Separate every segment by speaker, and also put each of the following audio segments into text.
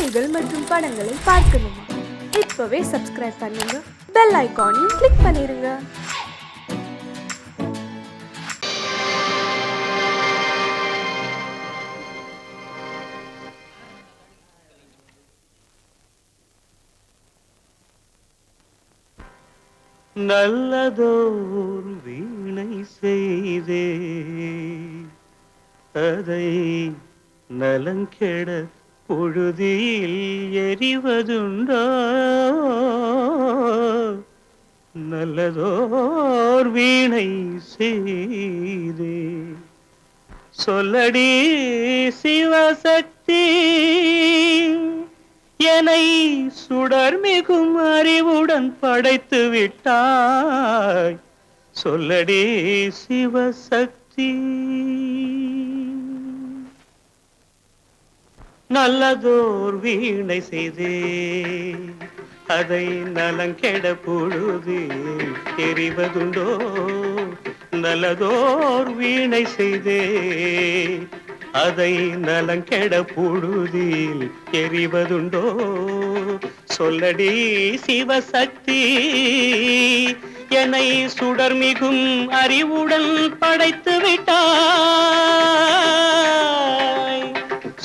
Speaker 1: நிகழ்ச்சிகள் மற்றும் படங்களை பார்க்கணுமா? இப்பவே சப்ஸ்கிரைப் பண்ணுங்க, பெல் ஐகானையும் கிளிக் பண்ணிருங்க.
Speaker 2: நல்லதோர் வீணை செய்தே அதை நலங்கெட பொழுதில் எறிவதுண்டோ? நல்லதோர் வீணை செய்தே சொல்லடி சிவசக்தி, என்னை சுடர் மிகும் அறிவுடன் படைத்து விட்டாய். சொல்லடி சிவசக்தி. நல்லதோர் வீணை செய்தே அதை நலங்கெட பொழுது எறிவதுண்டோ? நல்லதோர் வீணை செய்தே அதை நலங்கெட பொழுதில் எறிவதுண்டோ? சொல்லடி சிவசக்தி, என்னை சுடர் மிகும் அறிவுடன் படைத்து விட்டாய்.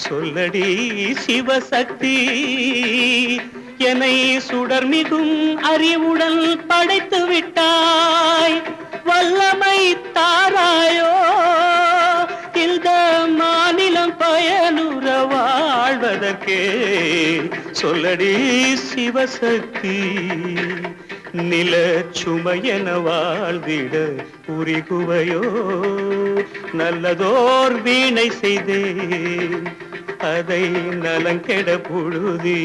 Speaker 2: சொல்லடி சிவசக்தி, என்னை சுடர் மிகும் அறிவுடன் படைத்து விட்டாய். வல்லமை தாராயோ இந்த மாநிலம் பயனுற வாழ்வதற்கே? சொல்லடி சிவசக்தி, நில சுமையென வாழ்ந்திட உரிகுவையோ? நல்லதோர் வீணை செய்தே அதை நலங்கெட பொழுதி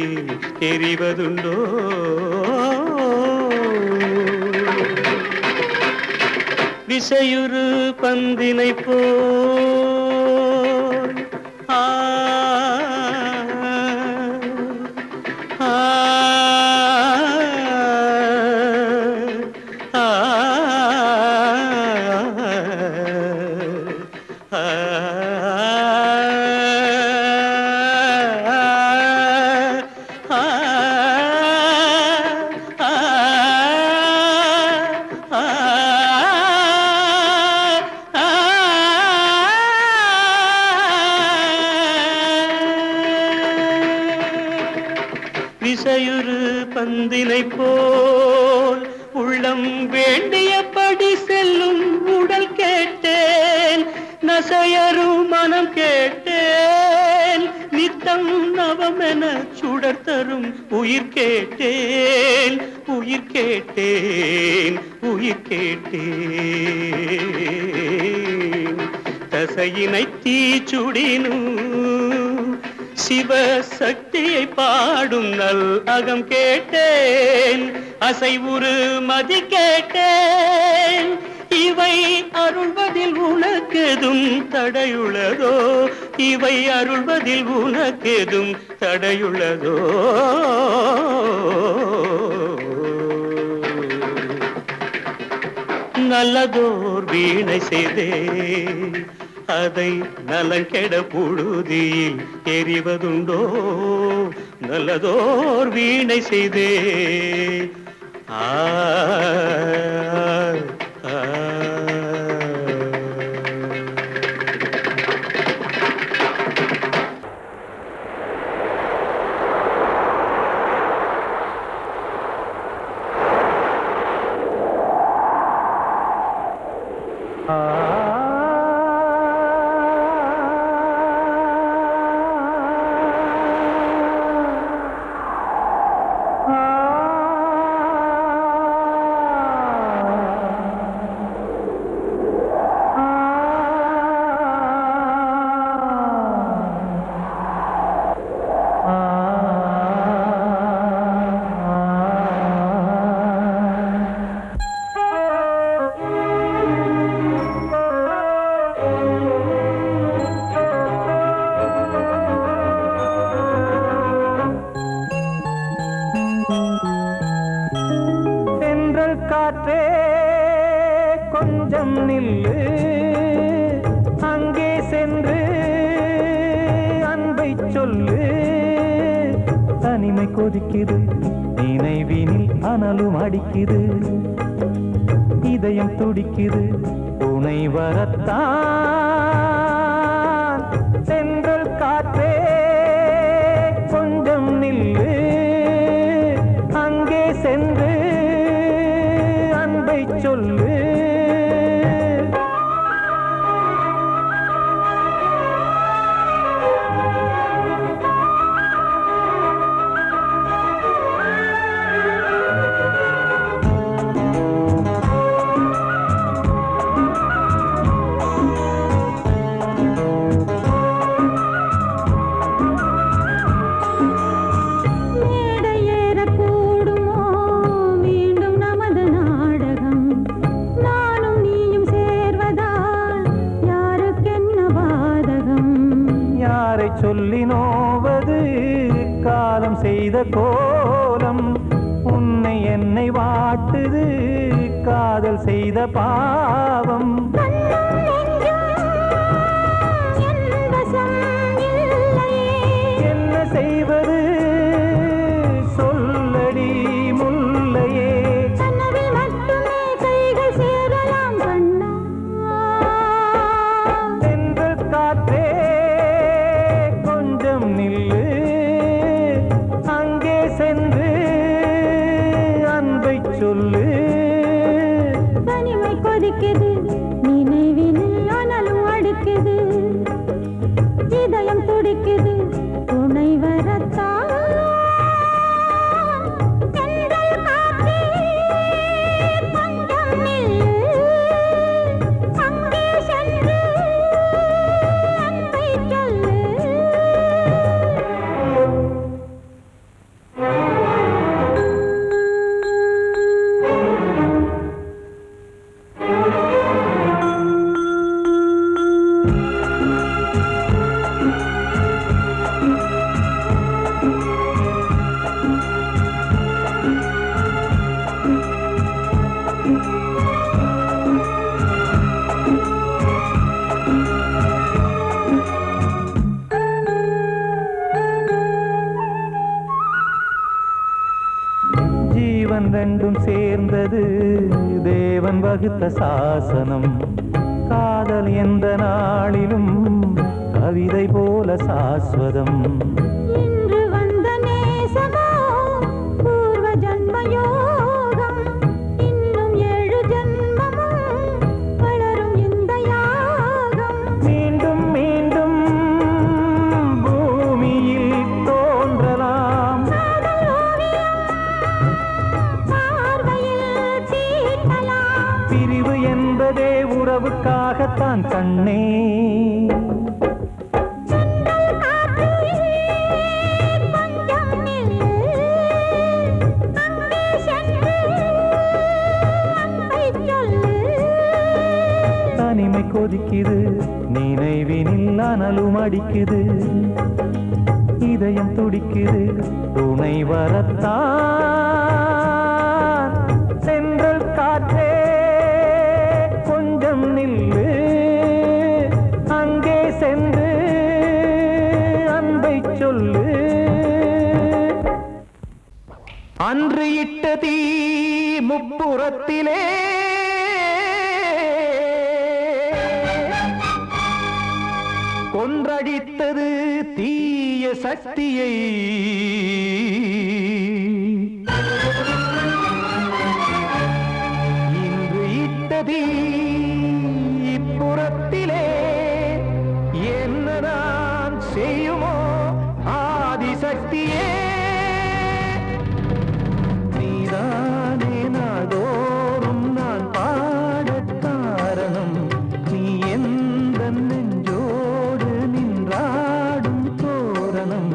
Speaker 2: எறிவதுண்டோ? விசையுறு பந்தினை போல் ஆ ஆ விசையுறு பந்தினை போல் உள்ளம் வேண்டியபடி செல்லும் உடல் கேட்டேன், நசையரும் மனம் கேட்டேன், நித்தம் நவமென சுடர் தரும் உயிர் கேட்டேன், உயிர் கேட்டேன், உயிர் கேட்டேன். தசையினை தீச்சுடினும் சிவசக்தியை பாடும் நல் அகம் கேட்டேன், அசைவுறு மதி கேட்டேன். இவை அருள்வதில் உனக்கெதும் தடையுள்ளதோ? இவை அருள்வதில் உனக்கெதும் தடையுள்ளதோ? நல்லதோர் வீணை செய்தே அதை நலங்கெட பொழுதில் எறிவதுண்டோ? நல்லதோர் வீணை செய்தே ஆ
Speaker 3: காற்றே கொஞ்சம் நில்லு, அங்கே சென்று அன்பை சொல்லு. தனிமை கொதிக்குது, நினைவினில் அனலும் அடிக்குது, இதயம் துடிக்குது, துணை வரத்தான். சென்றல் காற்றே கொஞ்சம் நில்லு, அங்கே சென்று அன்பை சொல்லு. சொல்லி நோவது காலம் செய்த கோலம், உன்னை என்னை வாட்டுது காதல் செய்த பாவம். என்ன செய்வது சொல்லடி முல்லையே, சென்றல் காற்றே நில்லு, அங்கே சென்று அன்பை சொல்லு.
Speaker 4: தனிமை கொதிக்குது, நினைவினில் அனலும் அடிக்குது, இதயம் துடிக்குது, துணை வரத்தான். சென்றல் காற்றே கொஞ்சம் நில்லு, அங்கே சென்று அன்பை சொல்லு.
Speaker 3: ஜீவன் ரெண்டும் சேர்ந்தது தேவன் வகுத்த சாசனம், காதல் எந்த நாளிலும் கவிதை போல சாஸ்வதம்.
Speaker 4: இன்று வந்த நேசமோ பூர்வ ஜன்ம யோகம், இன்னும் 7 ஜன்மமும் வளரும் இந்த யாகம்.
Speaker 3: மீண்டும் மீண்டும் பூமியில் தோன்றலாம்,
Speaker 4: பார்வையில் தீட்டலாம்.
Speaker 3: பிரிவு என்பதே உறவுக்காகத்தான் கண்ணே.
Speaker 4: சென்றல் காற்றே கொஞ்சம் நில்லு, அங்கே சென்று அன்பை சொல்லு.
Speaker 3: தனிமை கொதிக்குது, நினைவினில் அனலும் அடிக்குது, இதயம் துடிக்குது, துணை வரத்தான். சென்றல் காற்றே கொஞ்சம் நில்லு, அங்கே சென்று அன்பை சொல்லு. அன்று இட்ட தீ முப்புறத்திலே கொன்றடித்தது தீய சக்தியை, இன்று இட்டதீ இப்புறத்திலே என்னதான் செய்யுமோ ஆதிசக்தியே. நீதானே நாள்தோறும் நான் பாடக் காரணம், நீ எந்த நெஞ்சோடு நின்றாடும் தோரணம்,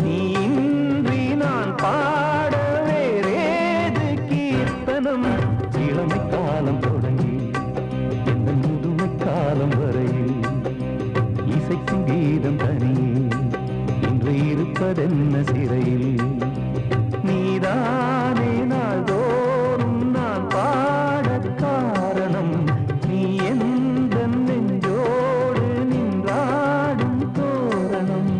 Speaker 3: நீ இன்றி நான் பாட வேறேது கீர்த்தனம். இளமை காலம் தொடங்கி எந்த முதுமை காலம் வரையில் இசைக்கும் கீதம் தனியே இன்று இருப்பதென்ன சிறையில். நீதானே நாள்தோறும் நான் பாடக் காரணம், நீ எந்த நெஞ்சோடு நின்றாடும் தோரணம்.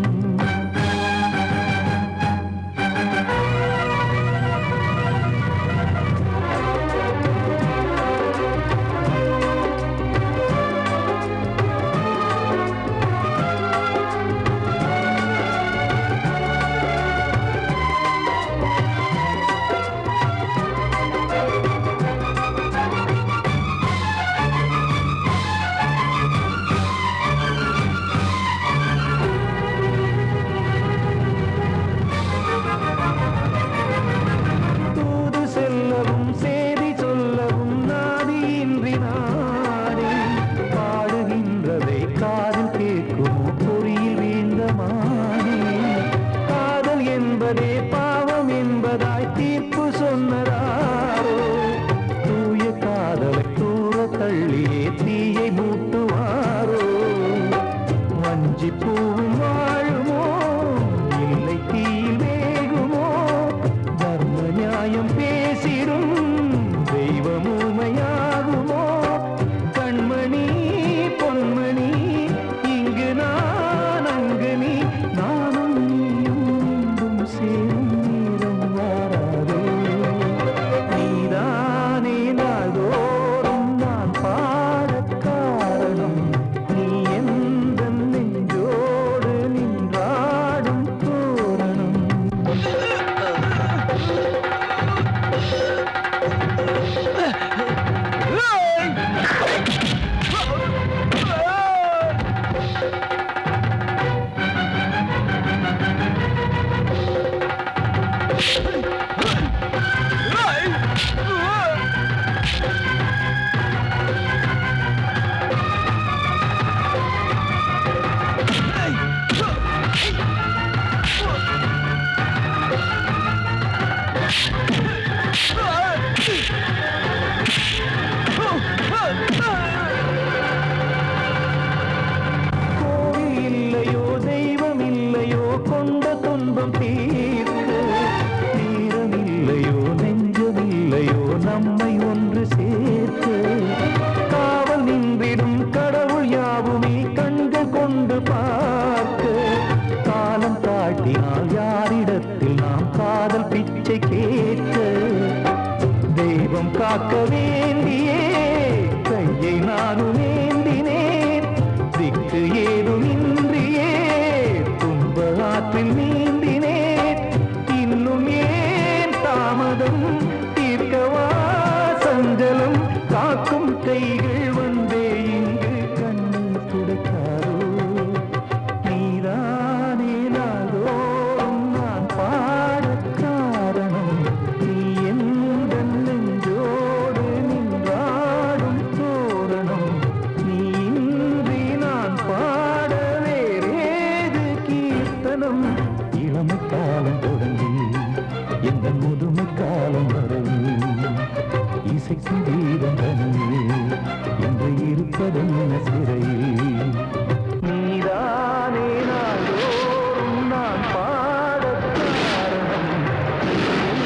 Speaker 3: என்பதே பாவம் என்பதாய் தீர்ப்பு சொன்னதாரோ தூய காதலை தூர தள்ளியே தீயை மூட்டுவாரோ வஞ்சி பூவும் வாழுமோ இல்லை தீயில் வேகுமோ தர்ம நியாயம் பேசிடும் தெய்வம் ஊமையாகுமோ கண்மணி பொன்மணி இங்கு நான் அங்கு நீ நானும் நீயும் மீண்டும் சேரும் நேரம் வாராதோ நீதானே நாள்தோறும் நான் பாடக் காரணம் நீ எந்த நெஞ்சோடு நின்றாடும் தோரணம் கோவில் இல்லையோ தெய்வம் இல்லையோ கொண்ட துன்பம் தீர்க்க நேரம் இல்லையோ நெஞ்சம் இல்லையோ நம்மை ஒன்று சேர்க்க காவல் நின்றிடும் கடவுள் யாவுமே கண்கள் கொண்டு பார்க்க காலம் காட்டினால் யாரிடத்தில் நாம் காதல் பிச்சை கேட்க தெய்வம் காக்க வேண்டியே கையை நானும் ஏந்தினேன் திக்கு ஏதும் இன்றியே துன்ப ஆற்றில் நீந்தினேன் இன்னும் ஏன் தாமதம் தீர்க்கவா சஞ்சலம் காக்கும் கைகள் வந்தே இங்கு கண்ணீர் துடைக்காரோ நீதானே நாள்தோறும் நான் பாடக் காரணம் நீ எந்த நெஞ்சோடு நின்றாடும் தோரணம் நீ இன்றி நான் பாட வேறேது கீர்த்தனம் இளமை காலம் தொடங்கி எந்த முதுமை காலம் வரை இசைக்கு தீபம் தனியே என்று இருப்பதென்ன சிறையில் நீதானே நாள்தோறும் நான் பாடக் காரணம்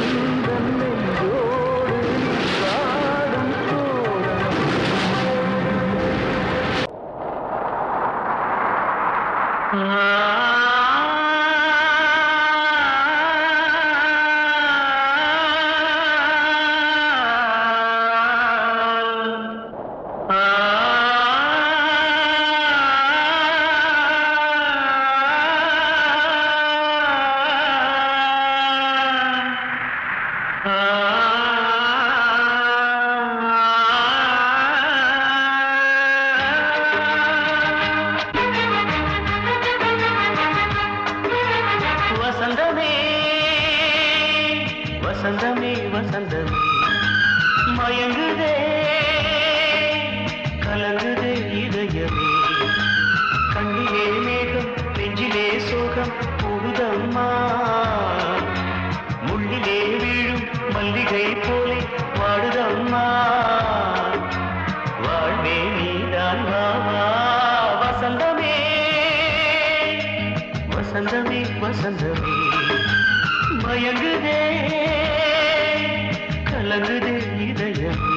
Speaker 3: எந்த நெஞ்சோடு நின்றாடும் தோரணம்
Speaker 2: வசந்தமே வசந்தமே வசந்தமே மயங்குதே கலங்குதே இதயமே கண்ணிலே மேகம் நெஞ்சிலே சோகம் கூடுதம்மா முள்ளிலே வீழும் மல்லிகை போலே வாடுதம்மா வாழ்வே நீதான் வாவா வசந்தமே வசந்தமே வசந்தமே மயங்குதே கலங்குதே இதயமே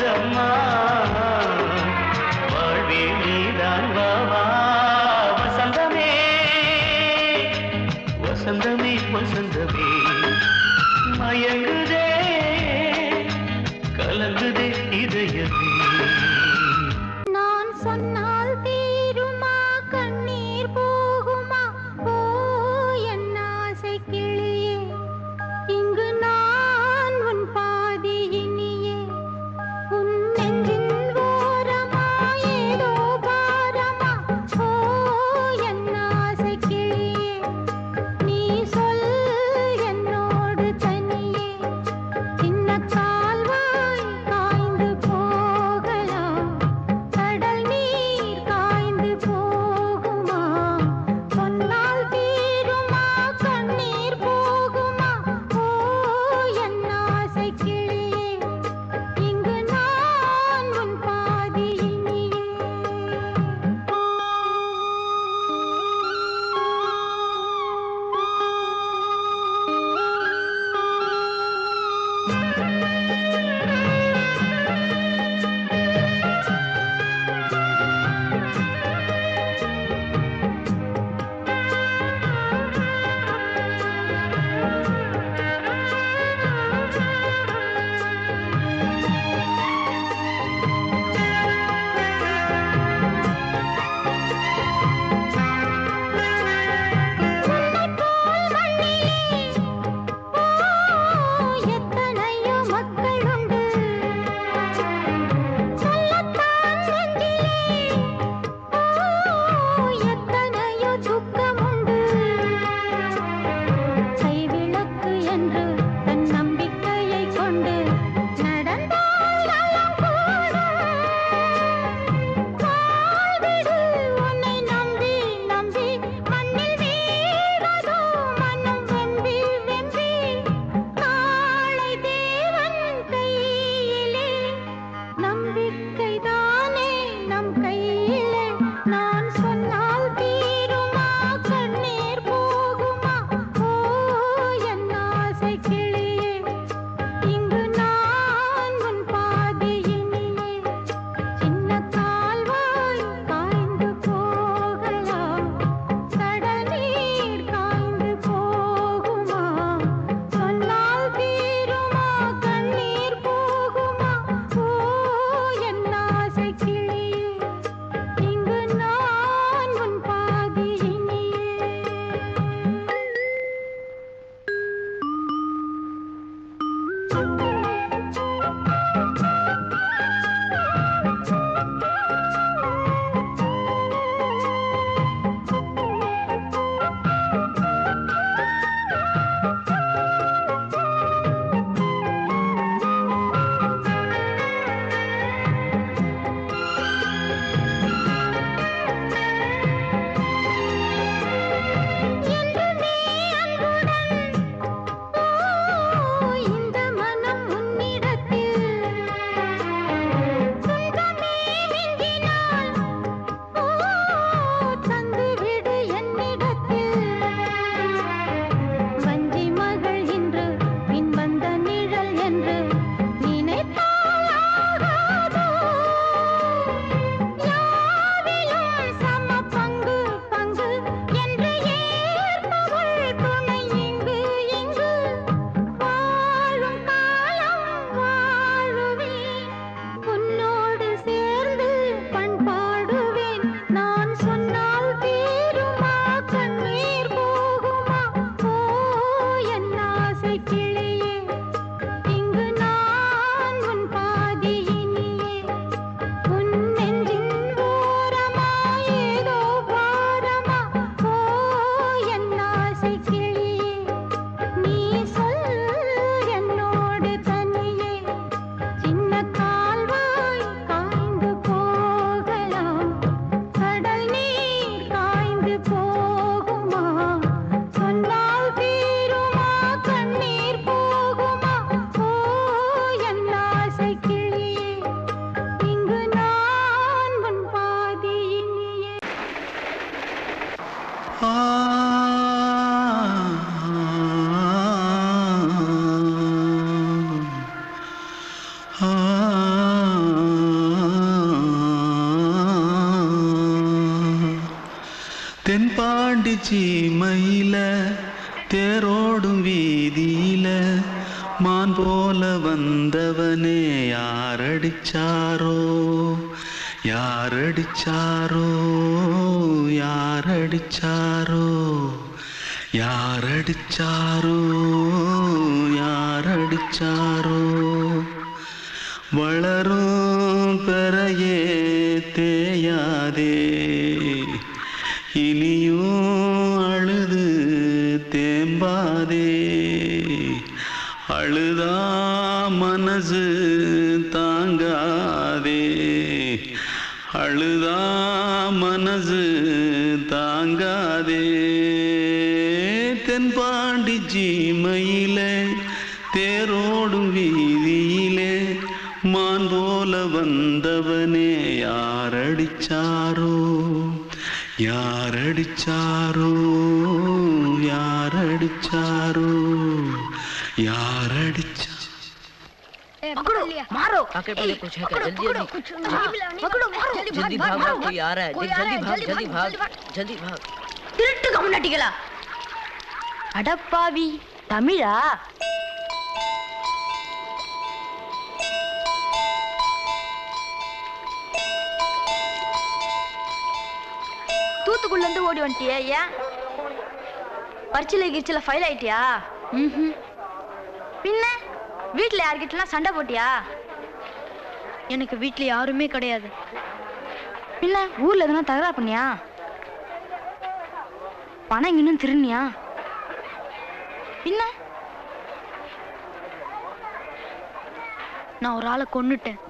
Speaker 2: வந்ததம்மா வாழ்வே நீதான் வாவா வசந்தமே வசந்தமே வசந்தமே மயங்குதே கலங்குதே இதயமே
Speaker 4: நான் சொன்னால் தீருமா கண்ணீர் போகுமா ஓ என் ஆசை கிளியே இங்கு நான் உன் பாதி இனியே உன் நெஞ்சின் ஓரமா ஏதோ பாரமா ஓ என் ஆசை கிளியே நீ சொல் என்னோடு தனியே சின்ன கால்வாய் காய்ந்து போகலாம் கடல் நீர் காய்ந்து போகுமா சொன்னால் தீருமா கண்ணீர் போகுமா ஓ என் ஆசை கிளியே இங்கு நான் உன் பாதி இனியே எத்தனையோ மக்களுண்டு சொல்லத்தான் நெஞ்சிலே எத்தனையோ துக்கமுண்டு கைவிளக்கு என்று தன் நம்பிக்கையை கொண்டு நடந்தால் நலம் கூடும் வாழ்விடு உன்னை நம்பி நம்பி மண்ணில் வீழ்வதோ மனம் வெம்பி வெம்பி நாளை தேவன் கையிலே நம்பிக்கைதானே நம் கையிலே நான் சொன்னால் தீருமா கண்ணீர் போகுமா ஓ என் ஆசை கிளியே இங்கு நான் உன் பாதி இனியே சின்ன கால்வாய் காய்ந்து போகலாம் கடல் நீர் காய்ந்து போகுமா சொன்னால் தீருமா கண்ணீர் போகுமா ஓ என்
Speaker 5: தென்பாண்டி சீமையில தேரோடும் வீதியில மான் போல வந்தவனே யாரடிச்சாரோ யாரடிச்சாரோ யாரடிச்சாரோ யாரடிச்சாரோ யாரடிச்சாரோ வளரும் பெறையே தேயாதே இனியும் அழுது தேம்பாதே அழுதா மனசு தாங்காதே அழுதா மனசு தாங்காதே தென்பாண்டி சீமையிலே தேரோடும் வீதியிலே மான் போல வந்தவனே யாரடிச்சாரோ யாரடிச்சாரோ யாரடிச்சாரோ யாரடிச்சா
Speaker 4: पकड़ो मारो
Speaker 6: आके पहले कुछ है क्या जल्दी जल्दी
Speaker 4: पकड़ो मारो
Speaker 6: जल्दी भाग भाग कोई आ रहा है जल्दी भाग जल्दी भाग
Speaker 4: திருட்டு கம்முனட்டிகளா அடப்பாவி தமிழா தூத்துக்குள்ள இருந்து ஓடி வந்துட்டியா ஏன் பரிச்சையில கிரிச்சில ஃபைல் ஆயிட்டியா பின்ன வீட்டுல யார்கிட்டலாம் சண்டை போட்டியா எனக்கு வீட்டுல யாருமே கிடையாது பின்ன ஊர்ல எதுனா தகராறு பண்ணியா பணம் இன்னும் திருநியா பின்ன நான் ஒரு ஆளை கொன்னுட்டேன்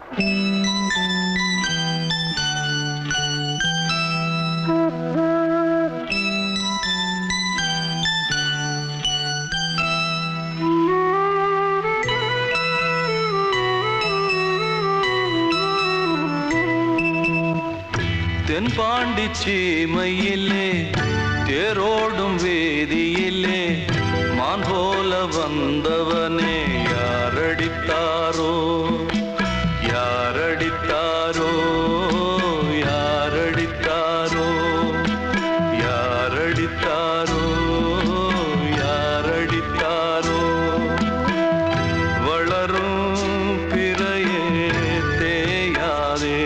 Speaker 5: தென்பாண்டி சீமையிலே தேரோடும் வேதியிலே மான் போல வந்தவனே யாரடித்தாரோ யாரடித்தாரோ யாரடித்தாரோ யாரடித்தாரோ யாரடித்தாரோ வளரும் பிறையே தேயாதே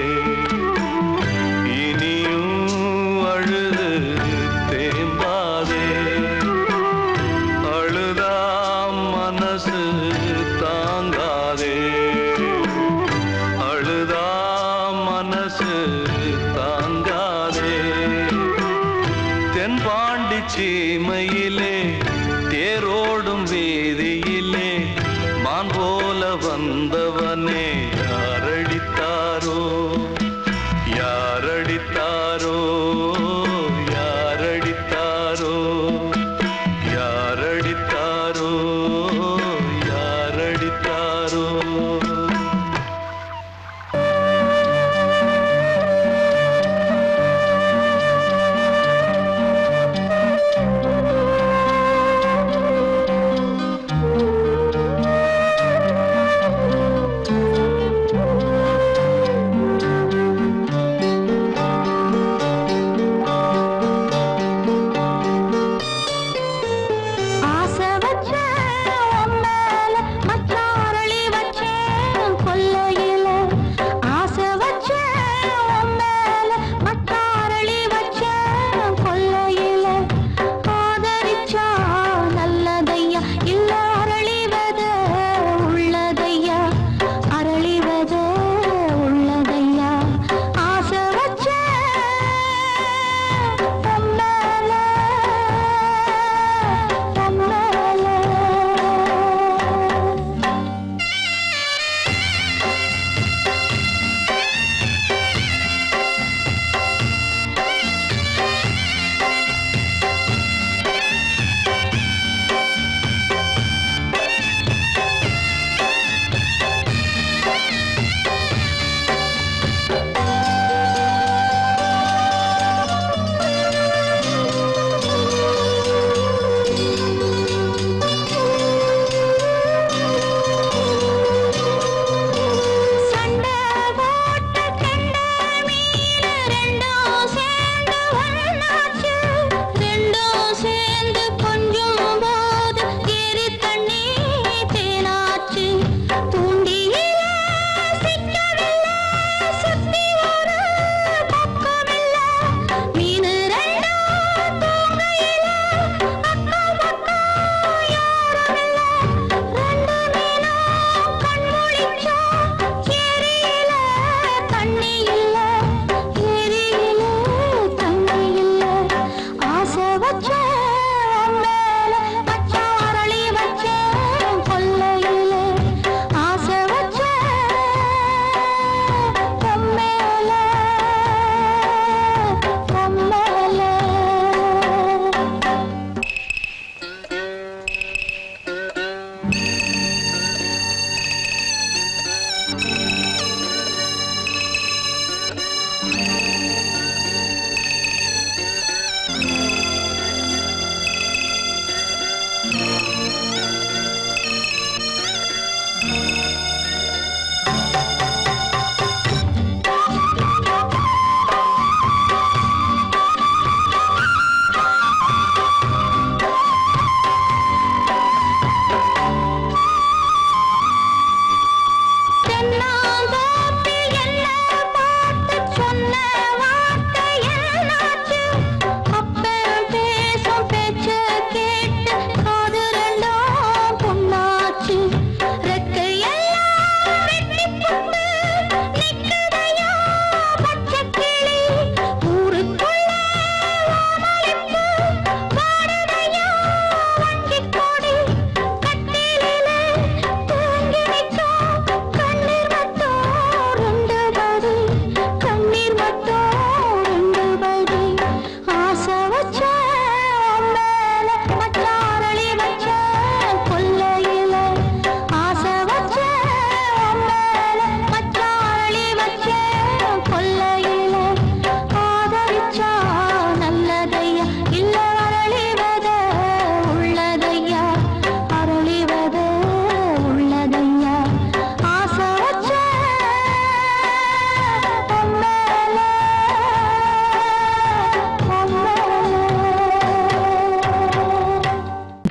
Speaker 5: தாங்காதே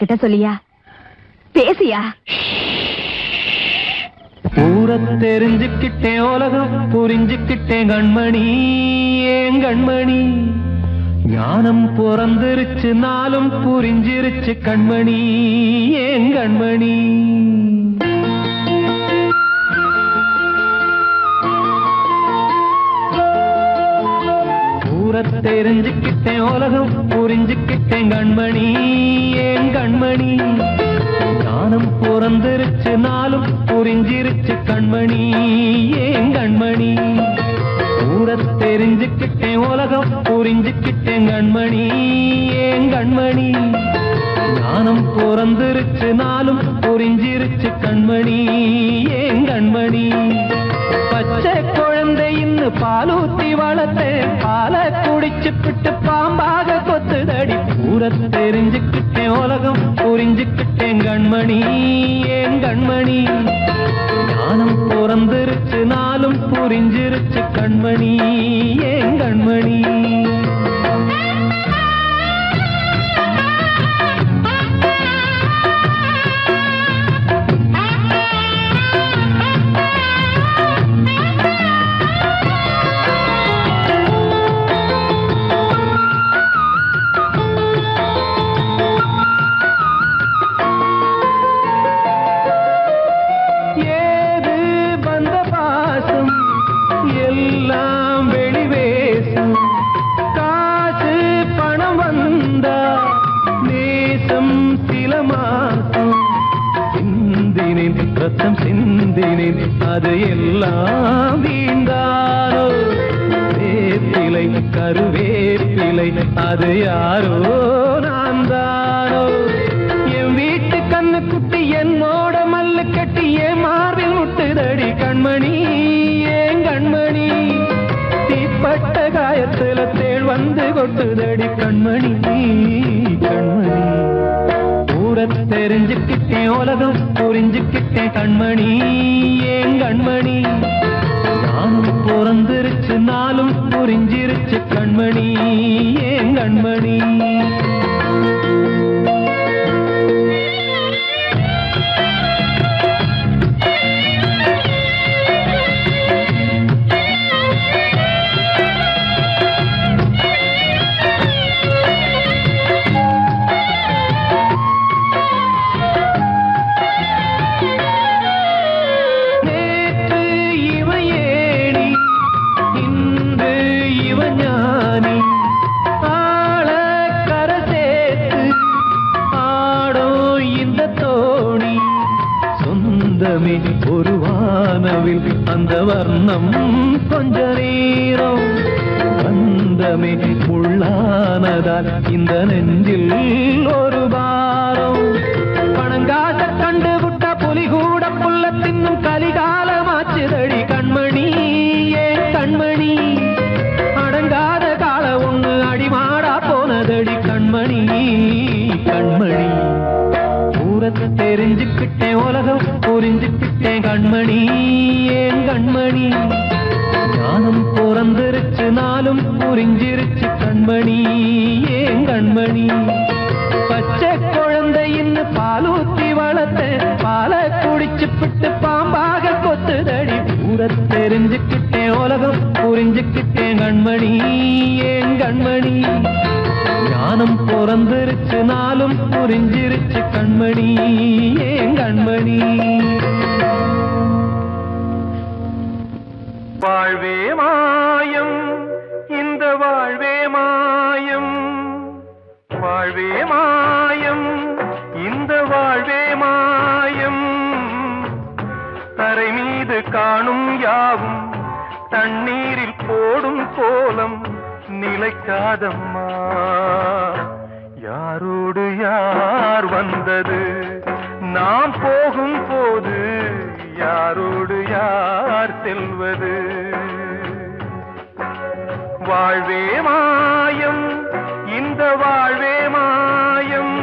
Speaker 4: கிட்ட சொல்லியா பேசியா
Speaker 3: ஊரை தெரிஞ்சுக்கிட்டேன் உலகம் புரிஞ்சுக்கிட்டேன் கண்மணி ஏன் கண்மணி ஞானம் பிறந்திருச்சு நாளும் புரிஞ்சிருச்சு கண்மணி ஏன் கண்மணி ஊரை தெரிஞ்சுக்கிட்டேன் உலகம் புரிஞ்சுக்கிட்டேன் கண்மணி ஏன் கண்மணி ஞானம் பிறந்திருச்சு நாளும் புரிஞ்சிருச்சு கண்மணி ஏன் கண்மணி ஊரை தெரிஞ்சுக்கிட்டேன் உலகம் புரிஞ்சுக்கிட்டேன் கண்மணி ஏன் கண்மணி ஞானம் பிறந்திருச்சு நாளும் புரிஞ்சிருச்சு கண்மணி ஏன் கண்மணி பச்சை குழந்தை இன்னும் பாலூத்தி வளர்த்தேன் பாலை குடிச்சு பிட்டு பாம்பாக கொத்துதடி ஊரை தெரிஞ்சுக்கிட்டேன் உலகம் புரிஞ்சுக்கிட்டேன் கண்மணி ஏன் கண்மணி ஞானம் பிறந்திருச்சு நாளும் புரிஞ்சிருச்சு கண்மணி ஏன் கண்மணி ரத்தம் சிந்தினேன் அது எல்லாம் வீண்டாரோ வேப்பிலை கருவேப்பிலை அது யாரோ நான் தானோ என் வீட்டு கண்ணு குட்டி என்னோட மல்லு கட்டி என் மார்பில் முட்டுதடி கண்மணி ஏன் கண்மணி தீப்பட்ட காயத்துல தேள் வந்து கொட்டுதடி கண்மணி கண்மணி ஊரை தெரிஞ்சுக்கிட்டேன் உலகம் புரிஞ்சுக்கிட்டேன் கண்மணி ஏன் கண்மணி நானும் பிறந்திருச்சு நாளும் புரிஞ்சிருச்சு கண்மணி ஏன் கண்மணி ஒரு வானவில் அந்த வர்ணம் கொஞ்ச நேரம் வந்தமே முள்ளானதால் இந்த நெஞ்சில் ஒரு பாரம் பணங்காச கண்டு விட்ட புலி கூட புல்ல தின்னும் கலிகாலமாச்சுதடி கண்மணி ஏன் கண்மணி அடங்காத கால ஒண்ணு அடிமாடா போனதடி கண்மணி கண்மணி தெரிஞ்சுக்கிட்டேன் உலகம் புரிஞ்சுக்கிட்டேன் கண்மணி ஏன் கண்மணி ஞானம் பிறந்திருச்சு நாளும் புரிஞ்சிருச்சு கண்மணி ஏன் கண்மணி பச்சை குழந்தை இன்னும் பாலூத்தி வளர்த்தேன் பாலை குடிச்சு பிட்டு பாம்பாக கொத்துதடி ஊரை தெரிஞ்சுக்கிட்டேன் உலகம் புரிஞ்சுக்கிட்டேன் கண்மணி ஏன் கண்மணி ஞானம் பிறந்திருச்சு நாளும் புரிஞ்சிருச்சு கண்மணி ஏன் கண்மணி
Speaker 5: வாழ்வே மாயம் இந்த வாழ்வே மாயம் வாழ்வே மாயம் இந்த வாழ்வே மாயம் தரை மீது காணும் யாவும் தண்ணீரில் போடும் கோலம் நிலைக்காதம்மா யாரோடு யார் வந்தது நாம் போகும் போது யாரோடு யார் செல்வது வாழ்வே மாயம் இந்த வாழ்வே மாயம்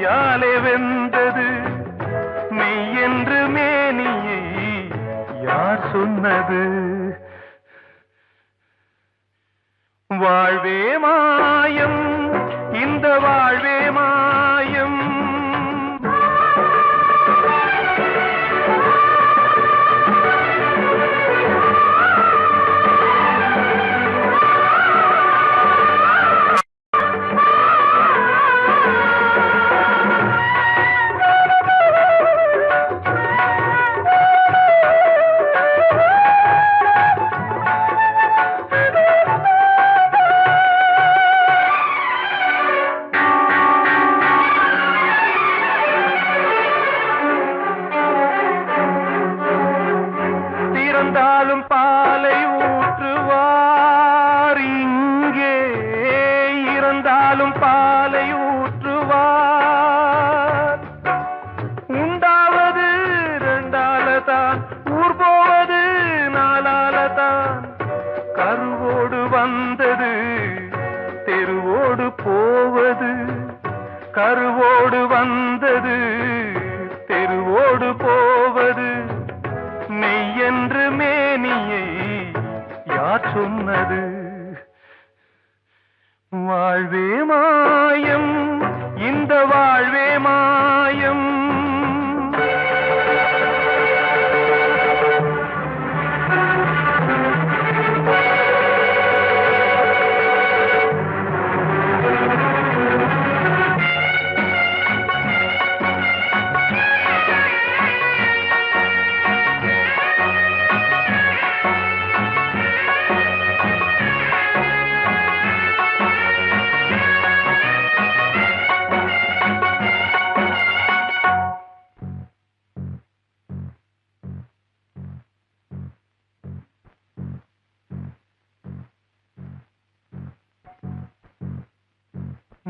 Speaker 5: கையாலே வென்றது மெய் என்று மேனியை யார் சொன்னது வாழ்வே மாயம் இந்த வாழ்வே மாயம் இறந்தாலும் பாலை ஊற்றுவார் இங்கே இறந்தாலும் பாலை ஊற்றுவார் உண்டாவது ரெண்டாலதான் ஊர் போவது நாலாலதான் கருவோடு வந்தது தெருவோடு போவது கருவோடு வந்தது தெருவோடு போவது மெய்யென்று மேனியை யார் சொன்னது வாழ்வே மாயம் இந்த வாழ்வே மாயம்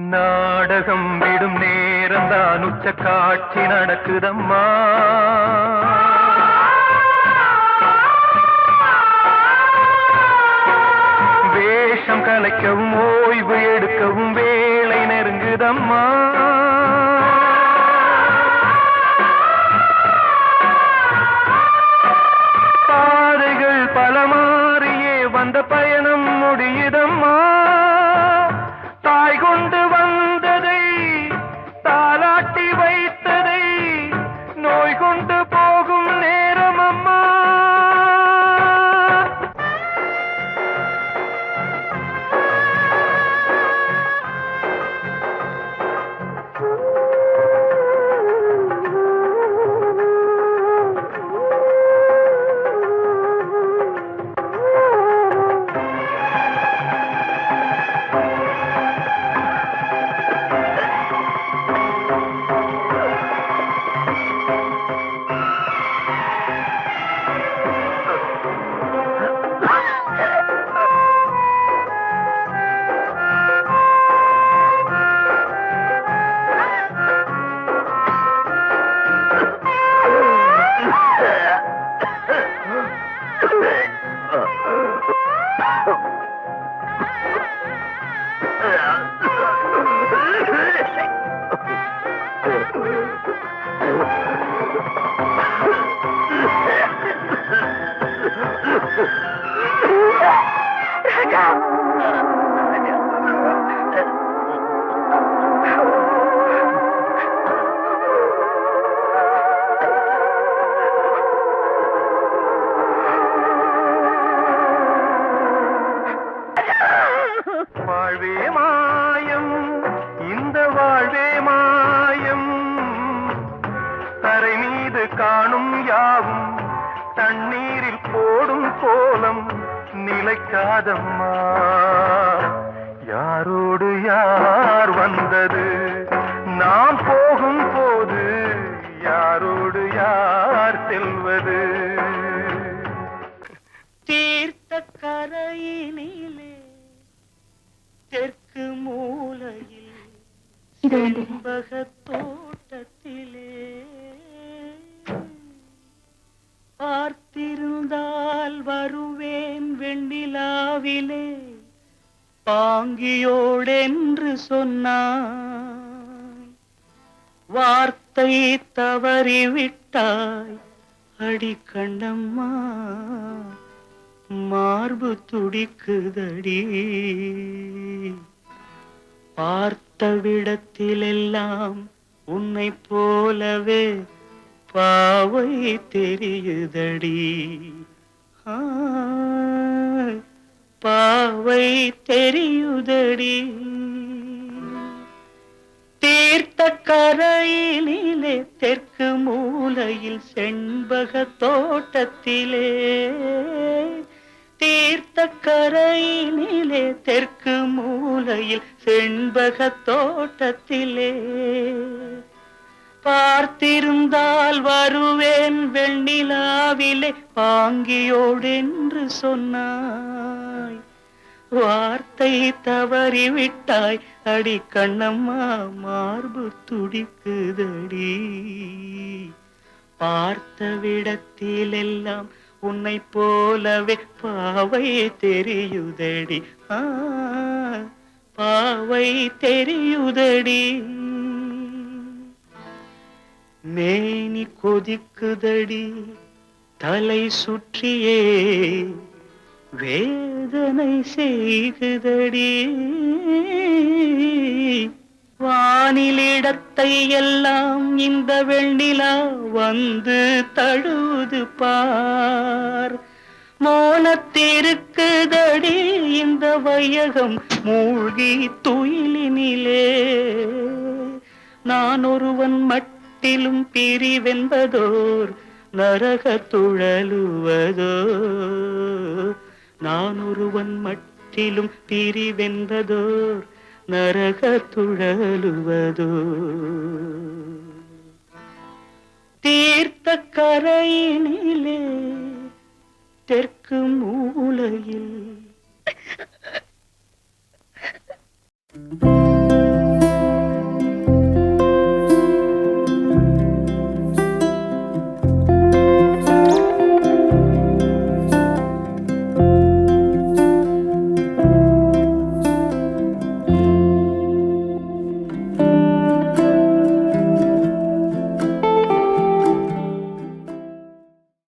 Speaker 5: நாடகம் விடும் நேரம் தான் உச்ச காட்சி நடக்குதம்மா வேஷம் கலைக்கவும் ஓய்வு எடுக்கவும் வேலை நெருங்குதம்மா பாதைகள் பல மாறியே வந்த பயணம் முடியுதம்மா தாய் கொண்டு வந்ததை தாலாட்டி வைத்ததை நோய் கொண்டு போகும் நேரம் அம்மா வாழ்வே மாயம் இந்த வாழ்வே மாயம் தரை மீது காணும் யாவும் தண்ணீரில் போடும் கோலம் நிலைக்காதம்மா யாரோடு யார் வந்தது நாம் போகும் போது யாரோடு யார் செல்வது
Speaker 2: தீர்த்த கரையினிலே தெற்கு மூலையில் செண்பகத் தோட்டத்திலே பார்த்திருந்தால் வருவேன் வெண்ணிலாவிலே பாங்கியோடென்று சொன்னாய் வார்த்தை தவறிவிட்டாய் அடி கண்ணம்மா, மார்பு துடிக்குதடி. பார்த்த விடத்திலெல்லாம் உன்னை போலவே பாவை தெரியுதடி. பாவை தெரியுதடி. தீர்த்த கரையினிலே தெற்கு மூலையில் செண்பக தோட்டத்திலே, தீர்த்த கரையினிலே தெற்கு மூலையில் செண்பக தோட்டத்திலே, பார்த்திருந்தால் வருவேன் வெண்ணிலாவிலே பாங்கியோடென்று சொன்னாய். வார்த்தை தவறிவிட்டாய் அடி கண்ணம்மா, மார்பு துடிக்குதடி. பார்த்த விடத்திலெல்லாம் உன்னை போலவே பாவை தெரியுதடி. பாவை தெரியுதடி. மேனி கொதிக்குதடி தலை சுற்றியே, வேதனை செய்குதடி. வானிலிடத்தை எல்லாம் இந்த வெண்ணிலா வந்து தழுவுது பார். மோனத்திருக்குதடி இந்த வையகம் மூழ்கி துயிலினிலே. நான் ஒருவன் மட்டிலும் பிரிவென்பதோர் நரக துழலுவதோ. நான் ஒருவன் மட்டிலும் பிரிவென்பதோர் நரக துழலுவதோ. தீர்த்த கரையினிலே தெற்கு மூலையில்